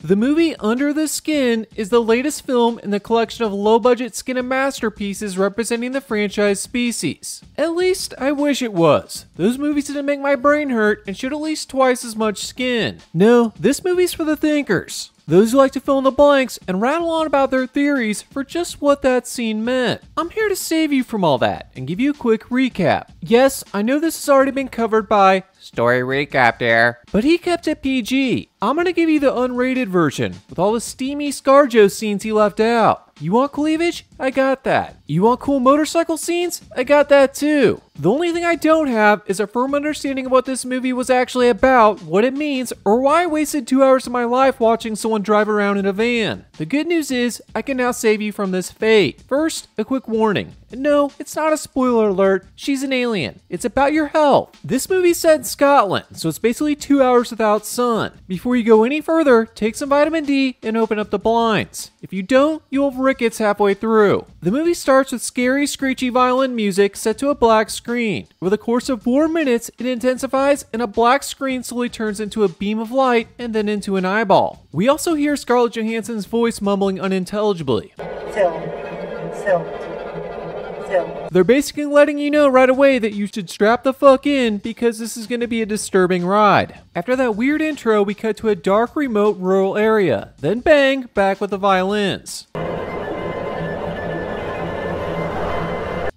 The movie Under the Skin is the latest film in the collection of low-budget skin masterpieces representing the franchise species. At least, I wish it was. Those movies didn't make my brain hurt and showed at least twice as much skin. No, this movie's for the thinkers. Those who like to fill in the blanks and rattle on about their theories for just what that scene meant. I'm here to save you from all that and give you a quick recap. Yes, I know this has already been covered by Story Recap there, but he kept it PG. I'm gonna give you the unrated version with all the steamy ScarJo scenes he left out. You want cleavage? I got that. You want cool motorcycle scenes? I got that too. The only thing I don't have is a firm understanding of what this movie was actually about, what it means, or why I wasted 2 hours of my life watching someone drive around in a van. The good news is, I can now save you from this fate. First, a quick warning. And no, it's not a spoiler alert. She's an alien. It's about your health. This movie's set in Scotland, so it's basically 2 hours without sun. Before you go any further, take some vitamin D and open up the blinds. If you don't, you'll have rickets halfway through. The movie starts with scary, screechy violin music set to a black screen. Over the course of 4 minutes, it intensifies and a black screen slowly turns into a beam of light and then into an eyeball. We also hear Scarlett Johansson's voice mumbling unintelligibly. Film. They're basically letting you know right away that you should strap the fuck in because this is going to be a disturbing ride. After that weird intro, we cut to a dark, remote, rural area. Then bang, back with the violins.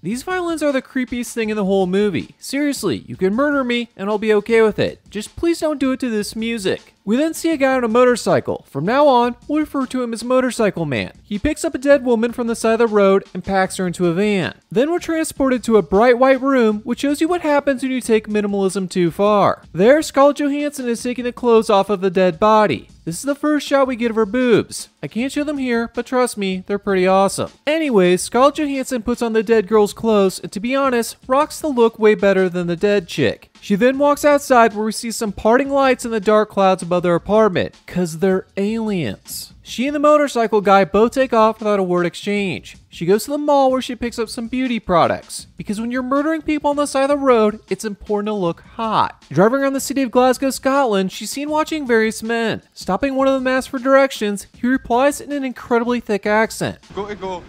These violins are the creepiest thing in the whole movie. Seriously, you can murder me and I'll be okay with it. Just please don't do it to this music. We then see a guy on a motorcycle. From now on, we'll refer to him as Motorcycle Man. He picks up a dead woman from the side of the road and packs her into a van. Then we're transported to a bright white room, which shows you what happens when you take minimalism too far. There, Scarlett Johansson is taking the clothes off of the dead body. This is the first shot we get of her boobs. I can't show them here, but trust me, they're pretty awesome. Anyways, Scarlett Johansson puts on the dead girl's clothes and to be honest, rocks the look way better than the dead chick. She then walks outside where we see some parting lights in the dark clouds above their apartment, cause they're aliens. She and the motorcycle guy both take off without a word exchange. She goes to the mall where she picks up some beauty products, because when you're murdering people on the side of the road, it's important to look hot. Driving around the city of Glasgow, Scotland, she's seen watching various men. Stopping one of them asks for directions, he replies in an incredibly thick accent. Got to go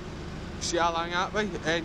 see Alan Atway and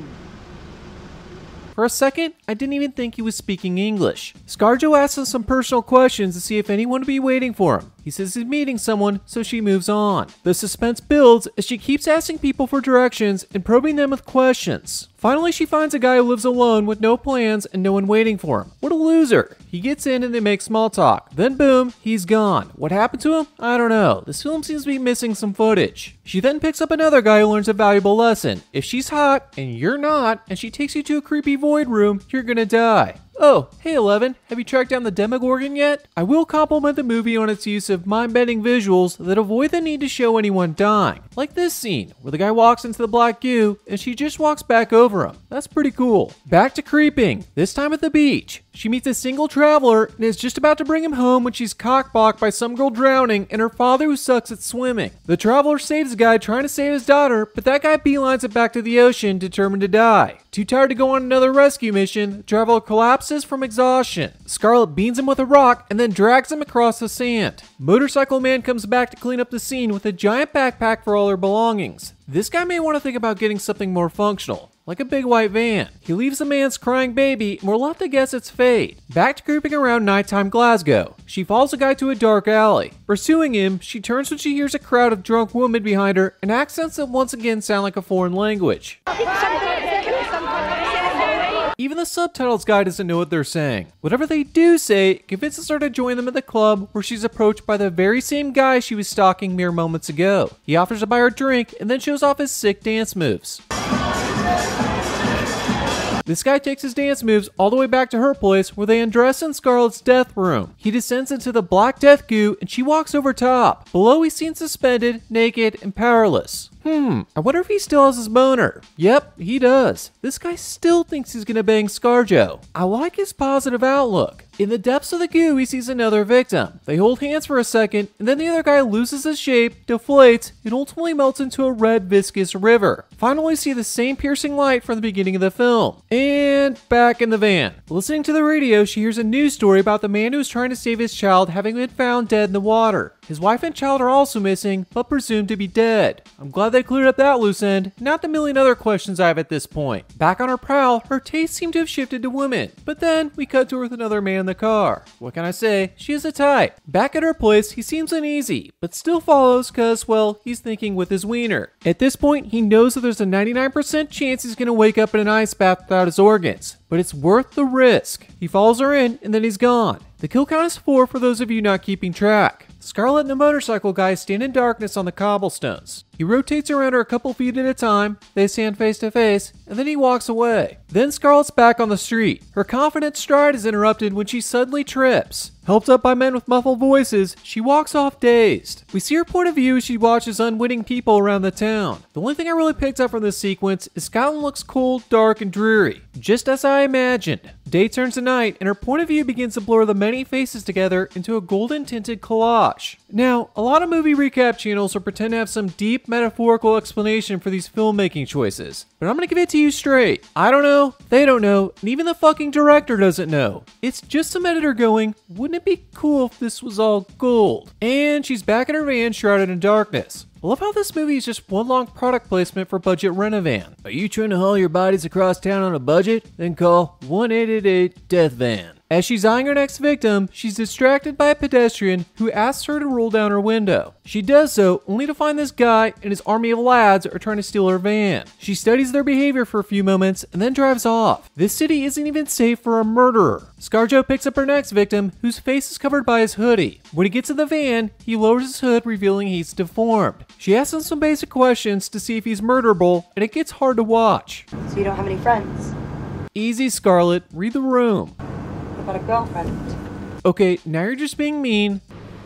For a second, I didn't even think he was speaking English. ScarJo asks him some personal questions to see if anyone would be waiting for him. He says he's meeting someone, so she moves on. The suspense builds as she keeps asking people for directions and probing them with questions. Finally, she finds a guy who lives alone with no plans and no one waiting for him. What a loser. He gets in and they make small talk. Then boom, he's gone. What happened to him? I don't know. This film seems to be missing some footage. She then picks up another guy who learns a valuable lesson. If she's hot and you're not, and she takes you to a creepy void room, you're gonna die. Oh, hey Eleven, have you tracked down the Demogorgon yet? I will compliment the movie on its use of mind-bending visuals that avoid the need to show anyone dying. Like this scene, where the guy walks into the black goo, and she just walks back over him. That's pretty cool. Back to creeping, this time at the beach. She meets a single traveler and is just about to bring him home when she's cockblocked by some girl drowning and her father who sucks at swimming. The traveler saves the guy trying to save his daughter, but that guy beelines it back to the ocean, determined to die. Too tired to go on another rescue mission, the traveler collapses from exhaustion. Scarlett beans him with a rock and then drags him across the sand. Motorcycle Man comes back to clean up the scene with a giant backpack for all her belongings. This guy may want to think about getting something more functional, like a big white van. He leaves the man's crying baby and we're left to guess it's fate. Back to creeping around nighttime Glasgow. She follows the guy to a dark alley. Pursuing him, she turns when she hears a crowd of drunk women behind her and accents that once again sound like a foreign language. Even the subtitles guy doesn't know what they're saying. Whatever they do say convinces her to join them at the club where she's approached by the very same guy she was stalking mere moments ago. He offers to buy her a drink and then shows off his sick dance moves. This guy takes his dance moves all the way back to her place where they undress in Scarlett's death room. He descends into the black death goo and she walks over top. Below he's seen suspended, naked, and powerless. I wonder if he still has his boner. Yep, he does. This guy still thinks he's gonna bang ScarJo. I like his positive outlook. In the depths of the goo, he sees another victim. They hold hands for a second, and then the other guy loses his shape, deflates, and ultimately melts into a red viscous river. Finally, we see the same piercing light from the beginning of the film. And back in the van. Listening to the radio, she hears a news story about the man who was trying to save his child having been found dead in the water. His wife and child are also missing, but presumed to be dead. I'm glad they cleared up that loose end, not the million other questions I have at this point. Back on her prowl, her taste seemed to have shifted to women, but then we cut to her with another man in the car. What can I say? She is a type. Back at her place, he seems uneasy, but still follows cause, well, he's thinking with his wiener. At this point, he knows that there's a 99% chance he's gonna wake up in an ice bath without his organs, but it's worth the risk. He follows her in, and then he's gone. The kill count is 4 for those of you not keeping track. Scarlett and the motorcycle guy stand in darkness on the cobblestones. He rotates around her a couple feet at a time, they stand face to face, and then he walks away. Then Scarlett's back on the street. Her confident stride is interrupted when she suddenly trips. Helped up by men with muffled voices, she walks off dazed. We see her point of view as she watches unwitting people around the town. The only thing I really picked up from this sequence is Scotland looks cold, dark, and dreary, just as I imagined. Day turns to night, and her point of view begins to blur the many faces together into a golden-tinted collage. Now, a lot of movie recap channels will pretend to have some deep metaphorical explanation for these filmmaking choices, but I'm gonna give it to you straight. I don't know, they don't know, and even the fucking director doesn't know. It's just some editor going, wouldn't it be cool if this was all gold? And she's back in her van shrouded in darkness. I love how this movie is just one long product placement for Budget Rent-A-Van. Are you trying to haul your bodies across town on a budget? Then call 1-888-DEATH-VAN. As she's eyeing her next victim, she's distracted by a pedestrian who asks her to roll down her window. She does so, only to find this guy and his army of lads are trying to steal her van. She studies their behavior for a few moments and then drives off. This city isn't even safe for a murderer. ScarJo picks up her next victim, whose face is covered by his hoodie. When he gets in the van, he lowers his hood, revealing he's deformed. She asks him some basic questions to see if he's murderable, and it gets hard to watch. So you don't have any friends? Easy, Scarlett. Read the room. What about a girlfriend? Okay, now you're just being mean.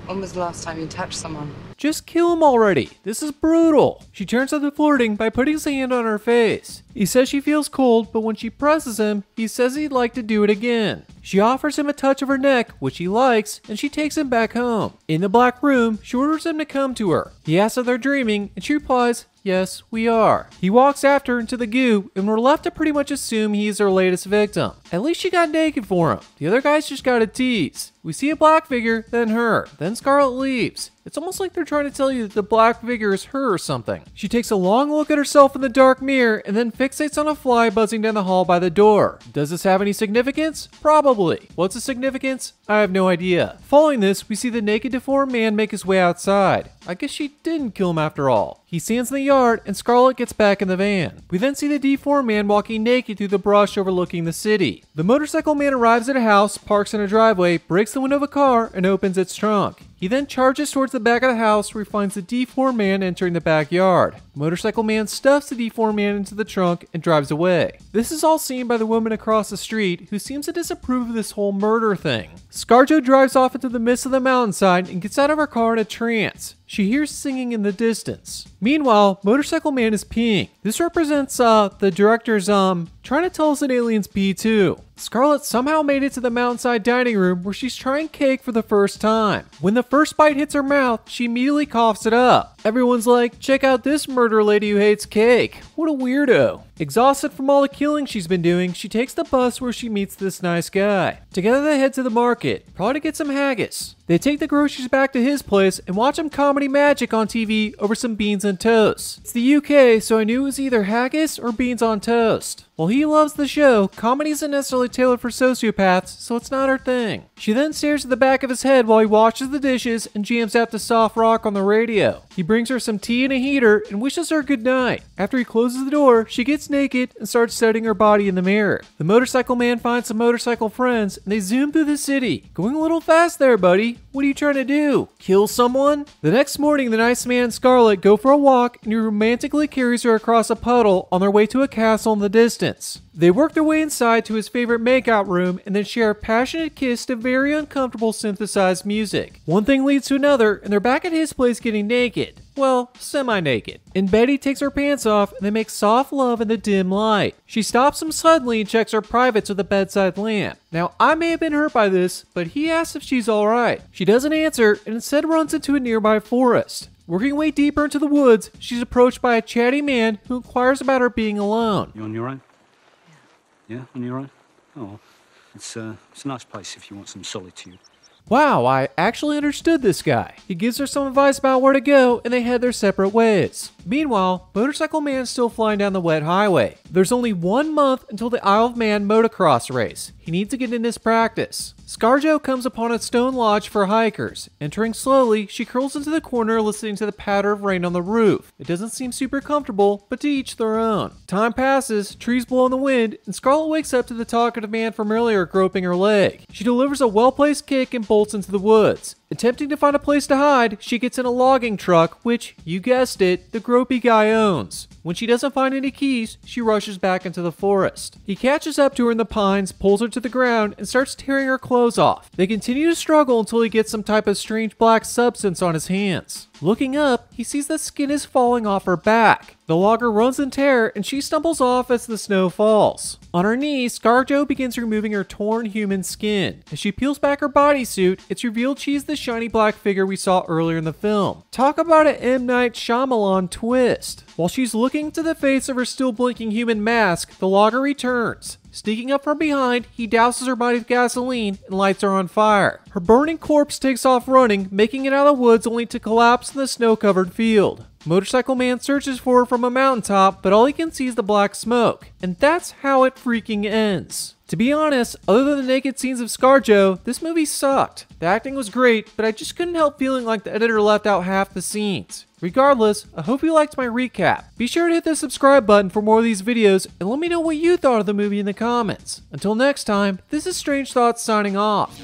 When was the last time you touched someone? Just kill him already. This is brutal. She turns to the flirting by putting his hand on her face. He says she feels cold, but when she presses him, he says he'd like to do it again. She offers him a touch of her neck, which he likes, and she takes him back home. In the black room, she orders him to come to her. He asks if they're dreaming, and she replies, yes, we are. He walks after her into the goo, and we're left to pretty much assume he's her latest victim. At least she got naked for him. The other guys just got a tease. We see a black figure, then her. Then Scarlett leaves. It's almost like they're trying to tell you that the black figure is her or something. She takes a long look at herself in the dark mirror and then fixates on a fly buzzing down the hall by the door. Does this have any significance? Probably. What's the significance? I have no idea. Following this, we see the naked deformed man make his way outside. I guess she didn't kill him after all. He stands in the yard and Scarlett gets back in the van. We then see the deformed man walking naked through the brush overlooking the city. The motorcycle man arrives at a house, parks in a driveway, breaks the window of a car, and opens its trunk. He then charges towards the back of the house where he finds the deformed man entering the backyard. Motorcycle man stuffs the deformed man into the trunk and drives away. This is all seen by the woman across the street who seems to disapprove of this whole murder thing. ScarJo drives off into the midst of the mountainside and gets out of her car in a trance. She hears singing in the distance. Meanwhile, Motorcycle Man is peeing. This represents, the director's, trying to tell us that aliens pee too. Scarlett somehow made it to the mountainside dining room where she's trying cake for the first time. When the first bite hits her mouth, she immediately coughs it up. Everyone's like, check out this murder lady who hates cake. What a weirdo. Exhausted from all the killing she's been doing, she takes the bus where she meets this nice guy. Together they head to the market, probably to get some haggis. They take the groceries back to his place and watch him comedy magic on TV over some beans and toast. It's the UK, so I knew it was either haggis or beans on toast. While he loves the show, comedy isn't necessarily tailored for sociopaths, so it's not her thing. She then stares at the back of his head while he washes the dishes and jams out to soft rock on the radio. He brings her some tea and a heater and wishes her good night. After he closes the door, she gets naked and starts studying her body in the mirror. The motorcycle man finds some motorcycle friends and they zoom through the city. Going a little fast there, buddy. What are you trying to do? Kill someone? The next morning, the nice man and Scarlett go for a walk and he romantically carries her across a puddle on their way to a castle in the distance. They work their way inside to his favorite makeout room and then share a passionate kiss to very uncomfortable synthesized music. One thing leads to another and they're back at his place getting naked. well, semi-naked. And Betty takes her pants off and they make soft love in the dim light. She stops him suddenly and checks her privates with a bedside lamp. Now, I may have been hurt by this, but he asks if she's alright. She doesn't answer and instead runs into a nearby forest. Working way deeper into the woods, she's approached by a chatty man who inquires about her being alone. You on your own? Yeah, on your own? Oh, it's a nice place if you want some solitude. Wow, I actually understood this guy. He gives her some advice about where to go, and they head their separate ways. Meanwhile, Motorcycle Man's still flying down the wet highway. There's only 1 month until the Isle of Man motocross race. He needs to get in his practice. ScarJo comes upon a stone lodge for hikers. Entering slowly, she curls into the corner listening to the patter of rain on the roof. It doesn't seem super comfortable, but to each their own. Time passes, trees blow in the wind, and Scarlet wakes up to the talkative man from earlier groping her leg. She delivers a well-placed kick and bolts into the woods. Attempting to find a place to hide, she gets in a logging truck, which, you guessed it, the gropey guy owns. When she doesn't find any keys, she rushes back into the forest. He catches up to her in the pines, pulls her to the ground, and starts tearing her clothes off. They continue to struggle until he gets some type of strange black substance on his hands. Looking up, he sees that skin is falling off her back. The logger runs in terror and she stumbles off as the snow falls. On her knees, ScarJo begins removing her torn human skin. As she peels back her bodysuit, it's revealed she's the shiny black figure we saw earlier in the film. Talk about an M. Night Shyamalan twist. While she's looking to the face of her still blinking human mask, the logger returns. Sneaking up from behind, he douses her body with gasoline and lights her on fire. Her burning corpse takes off running, making it out of the woods only to collapse in the snow-covered field. Motorcycle Man searches for her from a mountaintop, but all he can see is the black smoke. And that's how it freaking ends. To be honest, other than the naked scenes of ScarJo, this movie sucked. The acting was great, but I just couldn't help feeling like the editor left out half the scenes. Regardless, I hope you liked my recap. Be sure to hit the subscribe button for more of these videos and let me know what you thought of the movie in the comments. Until next time, this is Strange Thoughts signing off.